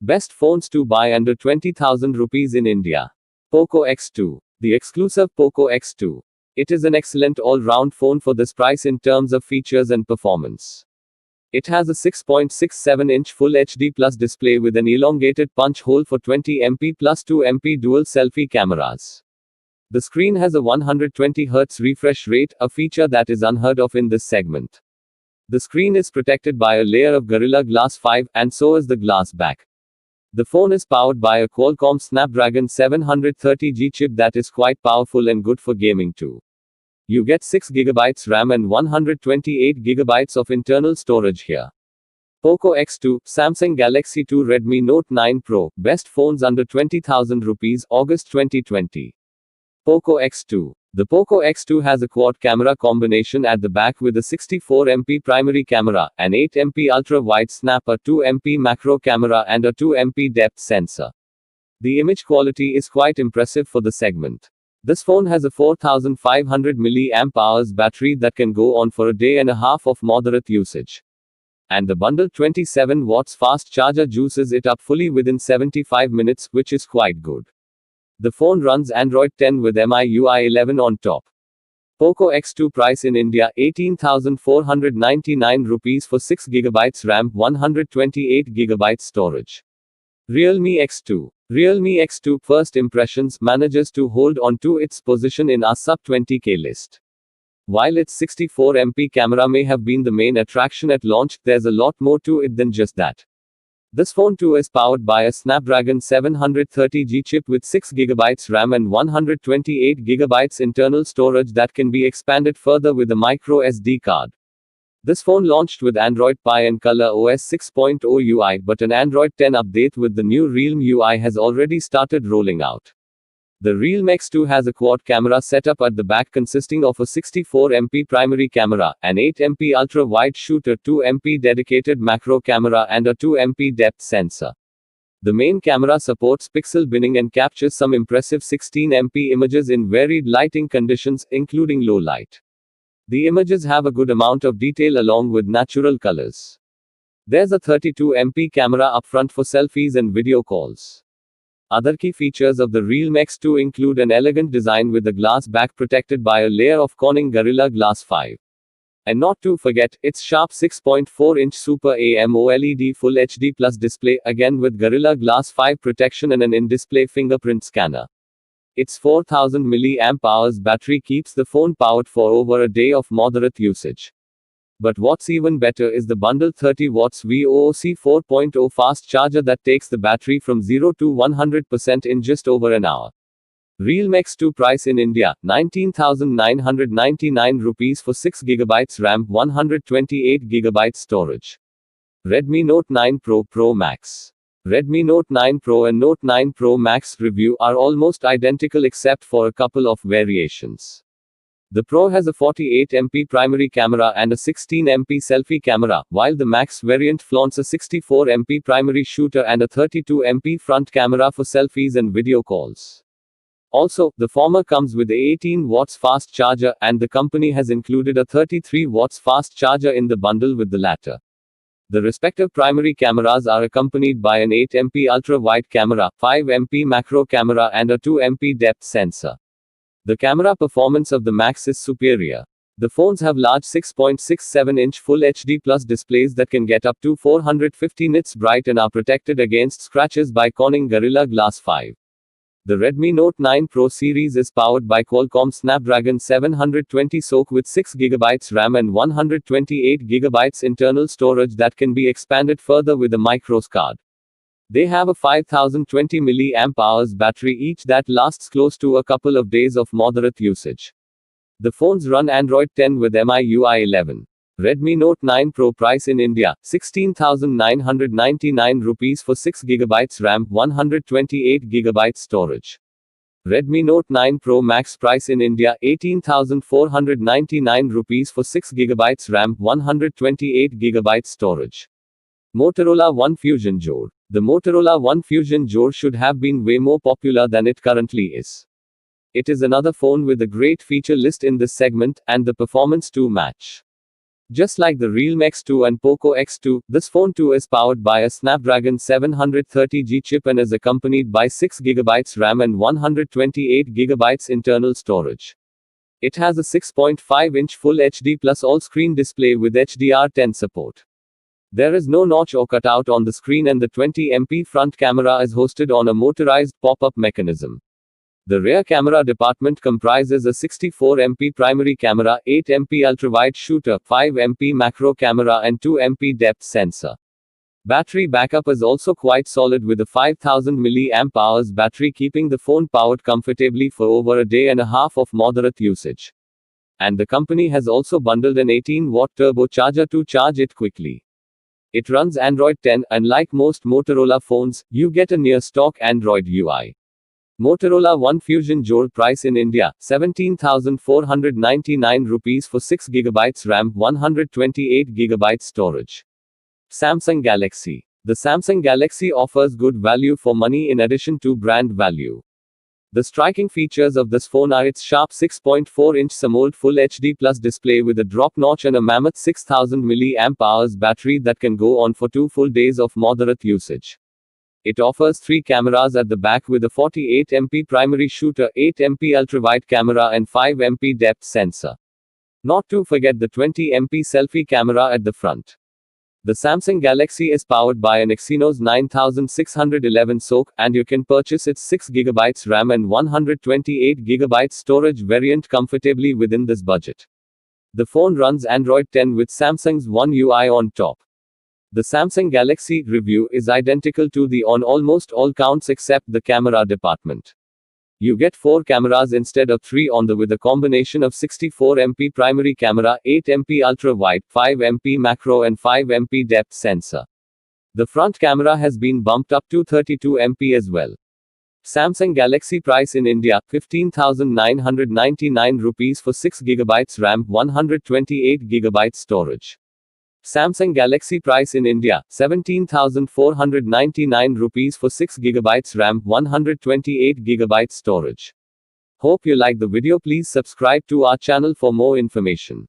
Best phones to buy under 20,000 rupees in India. Poco X2. The exclusive Poco X2. It is an excellent all-round phone for this price in terms of features and performance. It has a 6.67-inch Full HD Plus display with an elongated punch hole for 20MP plus 2MP dual selfie cameras. The screen has a 120Hz refresh rate, a feature that is unheard of in this segment. The screen is protected by a layer of Gorilla Glass 5, and so is the glass back. The phone is powered by a Qualcomm Snapdragon 730G chip that is quite powerful and good for gaming too. You get 6GB RAM and 128GB of internal storage here. Poco X2, Samsung Galaxy 2, Redmi Note 9 Pro, best phones under 20,000 rupees, August 2020. Poco X2. The Poco X2 has a quad camera combination at the back with a 64MP primary camera, an 8MP ultra-wide snap, a 2MP macro camera and a 2MP depth sensor. The image quality is quite impressive for the segment. This phone has a 4500 mAh battery that can go on for a day and a half of moderate usage. And the bundled 27 watts fast charger juices it up fully within 75 minutes, which is quite good. The phone runs Android 10 with MIUI 11 on top. Poco X2 price in India 18,499 rupees for 6GB RAM, 128GB storage. Realme X2. Realme X2 first impressions manages to hold on to its position in our sub 20k list. While its 64MP camera may have been the main attraction at launch, there's a lot more to it than just that. This phone too is powered by a Snapdragon 730G chip with 6GB RAM and 128GB internal storage that can be expanded further with a micro SD card. This phone launched with Android Pie and Color OS 6.0 UI, but an Android 10 update with the new Realme UI has already started rolling out. The Realme X2 has a quad camera setup at the back consisting of a 64MP primary camera, an 8MP ultra-wide shooter, 2MP dedicated macro camera and a 2MP depth sensor. The main camera supports pixel binning and captures some impressive 16MP images in varied lighting conditions, including low light. The images have a good amount of detail along with natural colors. There's a 32MP camera up front for selfies and video calls. Other key features of the Realme X2 include an elegant design with the glass back protected by a layer of Corning Gorilla Glass 5. And not to forget, its sharp 6.4-inch Super AMOLED Full HD Plus display, again with Gorilla Glass 5 protection and an in-display fingerprint scanner. Its 4000 mAh battery keeps the phone powered for over a day of moderate usage. But what's even better is the bundled 30 watts VOOC 4.0 fast charger that takes the battery from 0 to 100% in just over an hour. Realme X2 price in India 19,999 rupees for 6GB RAM, 128GB storage. Redmi Note 9 Pro Pro Max. Redmi Note 9 Pro and Note 9 Pro Max review are almost identical except for a couple of variations. The Pro has a 48MP primary camera and a 16MP selfie camera, while the Max variant flaunts a 64MP primary shooter and a 32MP front camera for selfies and video calls. Also, the former comes with a 18 watts fast charger, and the company has included a 33 watts fast charger in the bundle with the latter. The respective primary cameras are accompanied by an 8MP ultra-wide camera, 5MP macro camera and a 2MP depth sensor. The camera performance of the Max is superior. The phones have large 6.67-inch Full HD Plus displays that can get up to 450 nits bright and are protected against scratches by Corning Gorilla Glass 5. The Redmi Note 9 Pro series is powered by Qualcomm Snapdragon 720 SoC with 6GB RAM and 128GB internal storage that can be expanded further with a micro card. They have a 5020 mAh battery each that lasts close to a couple of days of moderate usage. The phones run Android 10 with MIUI 11. Redmi Note 9 Pro price in India 16,999 rupees for 6GB RAM, 128GB storage. Redmi Note 9 Pro Max price in India 18,499 rupees for 6GB RAM, 128GB storage. Motorola One Fusion Jode. The Motorola One Fusion Jode should have been way more popular than it currently is. It is another phone with a great feature list in this segment, and the performance to match. Just like the Realme X2 and Poco X2, this phone too is powered by a Snapdragon 730G chip and is accompanied by 6GB RAM and 128GB internal storage. It has a 6.5-inch Full HD Plus all-screen display with HDR10 support. There is no notch or cutout on the screen, and the 20MP front camera is hosted on a motorized pop-up mechanism. The rear camera department comprises a 64MP primary camera, 8MP ultrawide shooter, 5MP macro camera and 2MP depth sensor. Battery backup is also quite solid with a 5000 mAh battery, keeping the phone powered comfortably for over a day and a half of moderate usage. And the company has also bundled an 18-watt turbocharger to charge it quickly. It runs Android 10, and like most Motorola phones, you get a near-stock Android UI. Motorola One Fusion Joule price in India, 17,499 rupees for 6GB RAM, 128GB storage. Samsung Galaxy. The Samsung Galaxy offers good value for money in addition to brand value. The striking features of this phone are its sharp 6.4-inch AMOLED Full HD Plus display with a drop notch and a mammoth 6000 mAh battery that can go on for 2 full days of moderate usage. It offers 3 cameras at the back with a 48MP primary shooter, 8MP ultrawide camera and 5MP depth sensor. Not to forget the 20MP selfie camera at the front. The Samsung Galaxy is powered by an Exynos 9611 SoC, and you can purchase its 6GB RAM and 128GB storage variant comfortably within this budget. The phone runs Android 10 with Samsung's One UI on top. The Samsung Galaxy review is identical to the on almost all counts except the camera department. You get 4 cameras instead of 3 on the with a combination of 64MP primary camera, 8MP ultra-wide, 5MP macro and 5MP depth sensor. The front camera has been bumped up to 32MP as well. Samsung Galaxy price in India, 15,999 rupees for 6GB RAM, 128GB storage. Samsung Galaxy price in India, 17,499 rupees for 6GB RAM, 128GB storage. Hope you like the video. Please subscribe to our channel for more information.